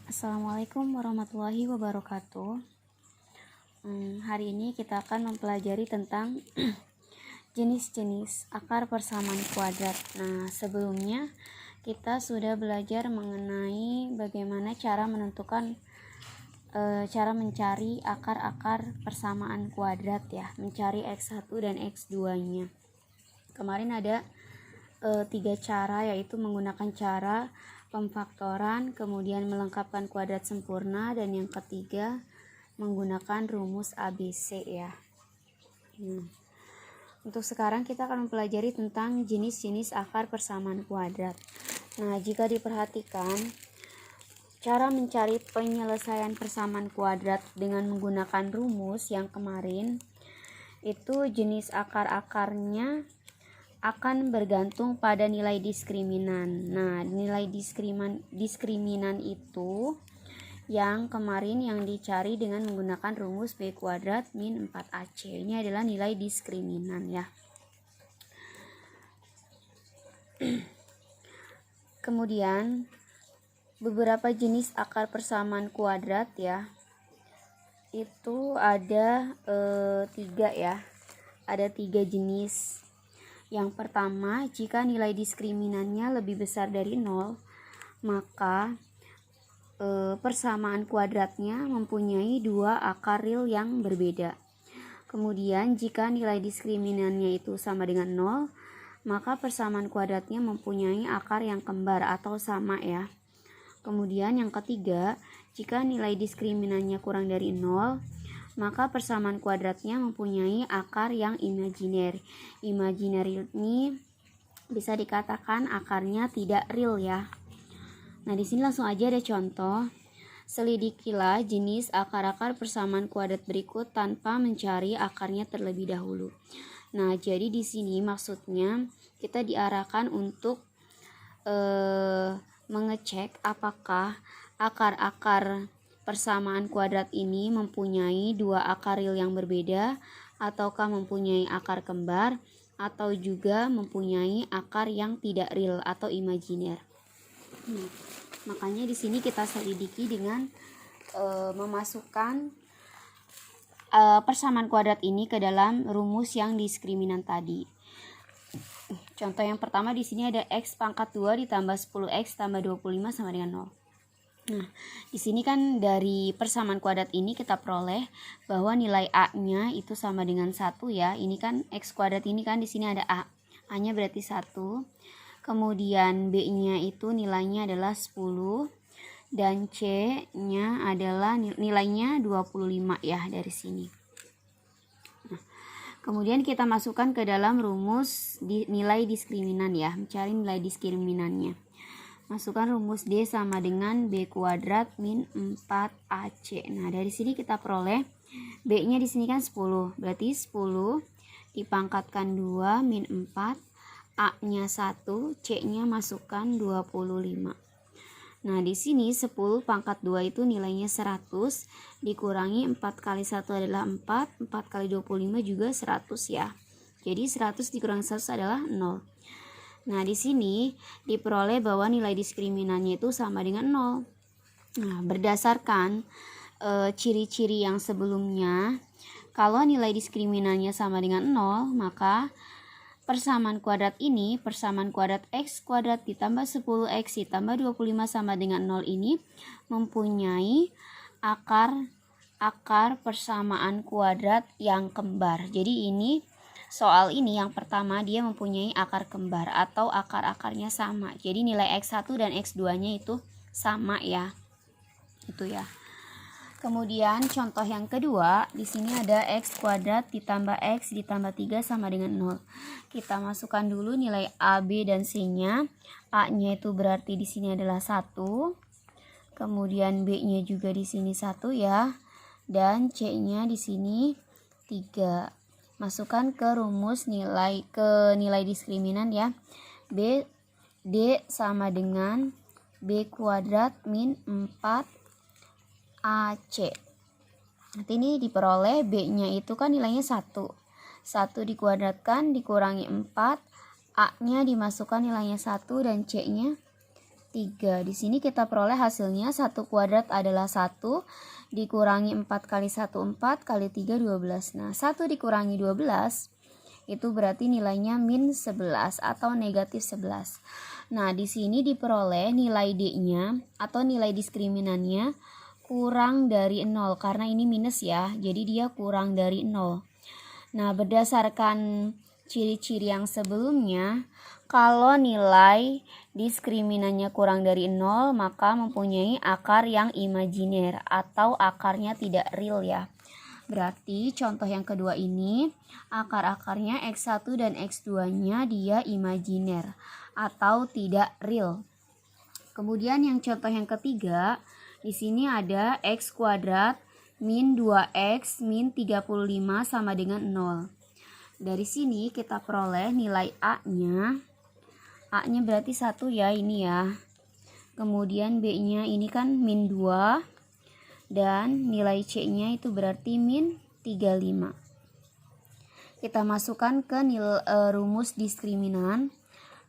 Assalamualaikum warahmatullahi wabarakatuh. Hari ini kita akan mempelajari tentang jenis-jenis akar persamaan kuadrat. Nah, sebelumnya kita sudah belajar mengenai bagaimana cara menentukan cara mencari akar-akar persamaan kuadrat ya, mencari X1 dan X2-nya. Kemarin ada 3 cara, yaitu menggunakan cara pemfaktoran, kemudian melengkapkan kuadrat sempurna, dan yang ketiga menggunakan rumus ABC ya. Untuk sekarang kita akan mempelajari tentang jenis-jenis akar persamaan kuadrat. Nah, jika diperhatikan cara mencari penyelesaian persamaan kuadrat dengan menggunakan rumus yang kemarin, itu jenis akar-akarnya akan bergantung pada nilai diskriminan. Nah, nilai diskriminan itu yang kemarin yang dicari dengan menggunakan rumus B kuadrat min 4AC. Ini adalah nilai diskriminan ya. Kemudian beberapa jenis akar persamaan kuadrat ya. Itu ada 3 ya. Ada 3 jenis. Yang pertama, jika nilai diskriminannya lebih besar dari 0, maka persamaan kuadratnya mempunyai 2 akar real yang berbeda. Kemudian, jika nilai diskriminannya itu sama dengan 0, maka persamaan kuadratnya mempunyai akar yang kembar atau sama ya. Kemudian yang ketiga, jika nilai diskriminannya kurang dari 0, maka persamaan kuadratnya mempunyai akar yang imajiner. Imajiner ini bisa dikatakan akarnya tidak real ya. Nah, di sini langsung aja ada contoh. Selidikilah jenis akar-akar persamaan kuadrat berikut tanpa mencari akarnya terlebih dahulu. Nah, jadi di sini maksudnya kita diarahkan untuk mengecek apakah akar-akar persamaan kuadrat ini mempunyai 2 akar real yang berbeda, ataukah mempunyai akar kembar, atau juga mempunyai akar yang tidak real atau imajiner. Makanya di sini kita selidiki dengan memasukkan persamaan kuadrat ini ke dalam rumus yang diskriminan tadi. Contoh yang pertama di sini ada X pangkat 2 ditambah 10X tambah 25 sama dengan 0. Nah, di sini kan dari persamaan kuadrat ini kita peroleh bahwa nilai A-nya itu sama dengan 1 ya. Ini kan X kuadrat ini kan di sini ada A. A-nya berarti 1. Kemudian B-nya itu nilainya adalah 10 dan C-nya adalah nilainya 25 ya dari sini. Nah, kemudian kita masukkan ke dalam rumus nilai diskriminan ya, mencari nilai diskriminannya. Masukkan rumus D sama dengan B kuadrat min 4AC. Nah, dari sini kita peroleh B-nya di sini kan 10. Berarti 10 dipangkatkan 2 min 4, A-nya 1, C-nya masukkan 25. Nah, di sini 10 pangkat 2 itu nilainya 100, dikurangi 4 kali 1 adalah 4, 4 kali 25 juga 100 ya. Jadi 100 dikurangi 100 adalah 0. Nah, di sini diperoleh bahwa nilai diskriminannya itu sama dengan 0. Nah, berdasarkan ciri-ciri yang sebelumnya, kalau nilai diskriminannya sama dengan 0, maka persamaan kuadrat ini, persamaan kuadrat X kuadrat ditambah 10X ditambah 25 sama dengan 0 ini mempunyai akar persamaan kuadrat yang kembar. Jadi ini soal ini yang pertama dia mempunyai akar kembar atau akar-akarnya sama. Jadi nilai X1 dan X2-nya itu sama ya. Itu ya. Kemudian contoh yang kedua, di sini ada X kuadrat ditambah X ditambah 3 sama dengan 0. Kita masukkan dulu nilai A, B, dan C-nya. A-nya itu berarti di sini adalah 1. Kemudian B-nya juga di sini 1 ya. Dan C-nya di sini 3. Masukkan ke rumus nilai diskriminan ya. B D sama dengan B kuadrat min 4 AC. Nanti ini diperoleh B-nya itu kan nilainya 1. 1 dikuadratkan dikurangi 4, A-nya dimasukkan nilainya 1 dan C-nya 3. Di sini kita peroleh hasilnya 1 kuadrat adalah 1 dikurangi 4 kali 1 4 kali 3 12. Nah, 1 dikurangi 12 itu berarti nilainya min 11 atau negatif 11. Nah, di sini diperoleh nilai D-nya atau nilai diskriminannya kurang dari 0 karena ini minus ya. Jadi dia kurang dari 0. Nah, berdasarkan ciri-ciri yang sebelumnya, kalau nilai diskriminannya kurang dari 0, maka mempunyai akar yang imajiner atau akarnya tidak real ya. Berarti contoh yang kedua ini, akar-akarnya X1 dan X2-nya dia imajiner atau tidak real. Kemudian yang contoh yang ketiga, di sini ada X kuadrat min 2X min 35 sama dengan 0. Dari sini kita peroleh nilai A-nya. A-nya berarti 1 ya, ini ya. Kemudian B-nya ini kan min 2. Dan nilai C-nya itu berarti min 35. Kita masukkan ke rumus diskriminan.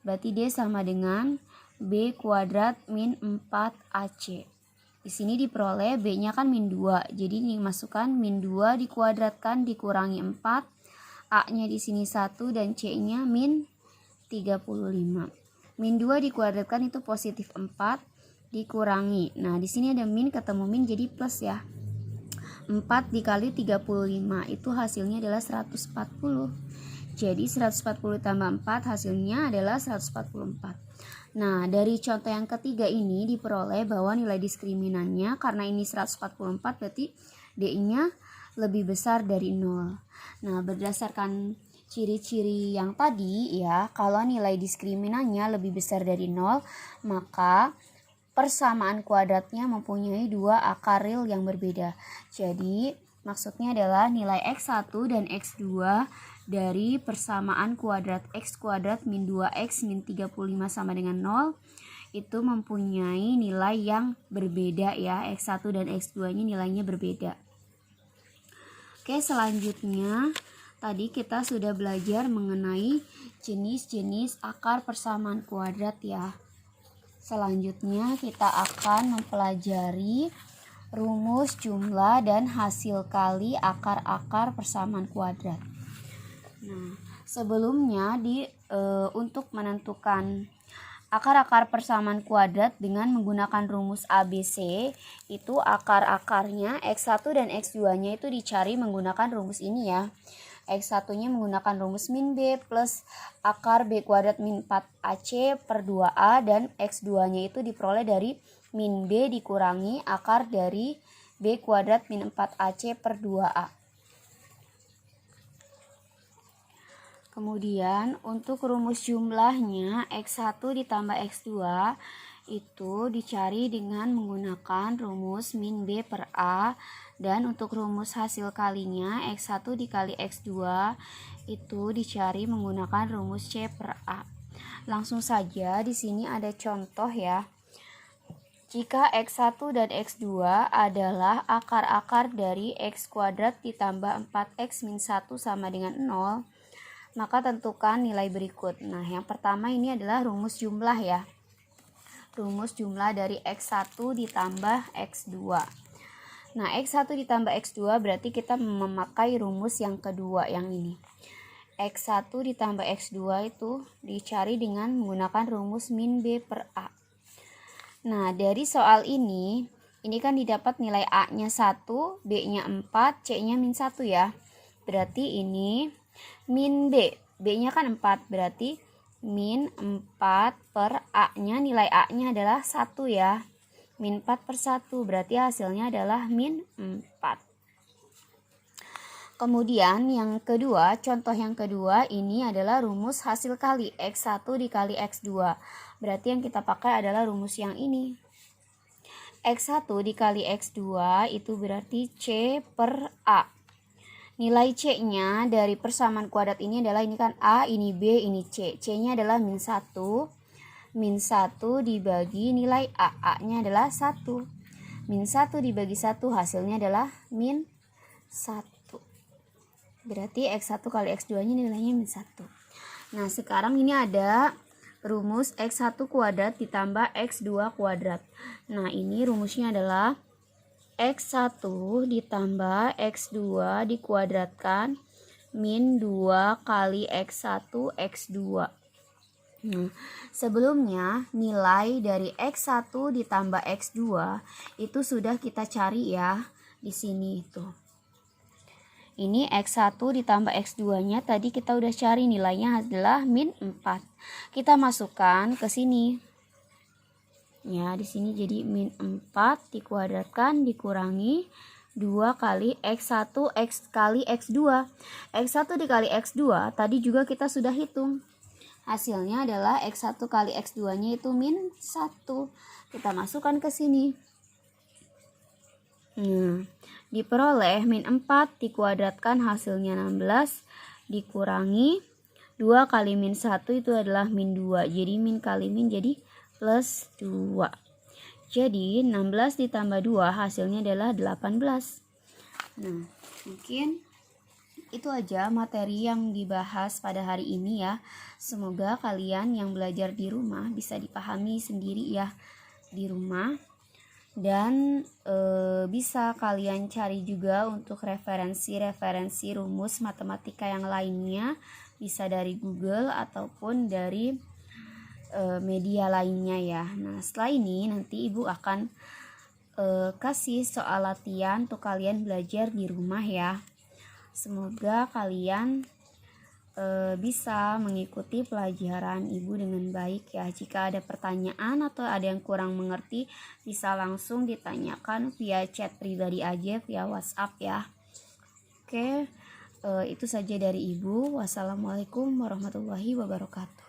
Berarti D sama dengan B kuadrat min 4AC. Di sini diperoleh B-nya kan min 2. Jadi dimasukkan min 2 dikuadratkan dikurangi 4. A-nya di sini 1 dan C-nya min 35. Min 2 dikuadratkan itu positif 4 dikurangi. Nah, di sini ada min ketemu min jadi plus ya. 4 dikali 35 itu hasilnya adalah 140. Jadi 140 tambah 4 hasilnya adalah 144. Nah, dari contoh yang ketiga ini diperoleh bahwa nilai diskriminannya karena ini 144 berarti D-nya lebih besar dari 0. Nah, berdasarkan ciri-ciri yang tadi ya, kalau nilai diskriminannya lebih besar dari 0, maka persamaan kuadratnya mempunyai 2 akar real yang berbeda. Jadi, maksudnya adalah nilai X1 dan X2 dari persamaan kuadrat X kuadrat min 2X min 35 sama dengan 0 itu mempunyai nilai yang berbeda ya. X1 dan X2 nya nilainya berbeda. Oke, selanjutnya tadi kita sudah belajar mengenai jenis-jenis akar persamaan kuadrat ya. Selanjutnya kita akan mempelajari rumus jumlah dan hasil kali akar-akar persamaan kuadrat. Nah, sebelumnya untuk menentukan akar-akar persamaan kuadrat dengan menggunakan rumus ABC, itu akar-akarnya X1 dan X2-nya itu dicari menggunakan rumus ini ya. X1-nya menggunakan rumus min B plus akar B kuadrat min 4AC per 2A dan X2-nya itu diperoleh dari min B dikurangi akar dari B kuadrat min 4AC per 2A. Kemudian untuk rumus jumlahnya X1 ditambah X2 itu dicari dengan menggunakan rumus min B per A, dan untuk rumus hasil kalinya X1 dikali X2 itu dicari menggunakan rumus C per A. Langsung saja di sini ada contoh ya. Jika X1 dan X2 adalah akar-akar dari X kuadrat ditambah 4X min 1 sama dengan 0, maka tentukan nilai berikut. Nah, yang pertama ini adalah rumus jumlah ya. Rumus jumlah dari X1 ditambah X2. Nah, X1 ditambah X2 berarti kita memakai rumus yang kedua yang ini. X1 ditambah X2 itu dicari dengan menggunakan rumus min B per A. Nah, dari soal ini kan didapat nilai A-nya 1, B-nya 4, C-nya min 1 ya. Berarti ini min B, B-nya kan 4, berarti min 4 per A-nya, nilai A-nya adalah 1 ya. Min 4 per 1, berarti hasilnya adalah min 4. Kemudian yang kedua, contoh yang kedua ini adalah rumus hasil kali X1 dikali X2. Berarti yang kita pakai adalah rumus yang ini. X1 dikali X2 itu berarti C per A. Nilai C-nya dari persamaan kuadrat ini adalah ini kan A, ini B, ini C. C-nya adalah min 1. Min 1 dibagi nilai A. A-nya adalah 1. Min 1 dibagi 1 hasilnya adalah min 1. Berarti X1 kali X2-nya nilainya min 1. Nah, sekarang ini ada rumus X1 kuadrat ditambah X2 kuadrat. Nah, ini rumusnya adalah X1 ditambah X2 dikuadratkan min 2 kali X1 X2. Nah, sebelumnya nilai dari X1 ditambah X2 itu sudah kita cari ya di sini itu. Ini X1 ditambah X2-nya tadi kita udah cari, nilainya adalah min 4. Kita masukkan ke sini. Ya, di sini jadi min 4 dikuadratkan dikurangi 2 kali X1 X kali X2. X1 dikali X2 tadi juga kita sudah hitung. Hasilnya adalah X1 kali X2-nya itu min 1. Kita masukkan ke sini. Nah, diperoleh min 4 dikuadratkan hasilnya 16 dikurangi 2 kali min 1 itu adalah min 2. Jadi min kali min jadi plus 2. Jadi 16 ditambah 2 hasilnya adalah 18. Nah, mungkin itu aja materi yang dibahas pada hari ini ya. Semoga kalian yang belajar di rumah bisa dipahami sendiri ya di rumah. Dan bisa kalian cari juga untuk referensi rumus matematika yang lainnya, bisa dari Google ataupun dari media lainnya ya. Nah, setelah ini nanti Ibu akan kasih soal latihan untuk kalian belajar di rumah ya. Semoga kalian bisa mengikuti pelajaran Ibu dengan baik ya. Jika ada pertanyaan atau ada yang kurang mengerti, bisa langsung ditanyakan via chat pribadi aja, via WhatsApp ya. Oke, itu saja dari Ibu. Wassalamualaikum warahmatullahi wabarakatuh.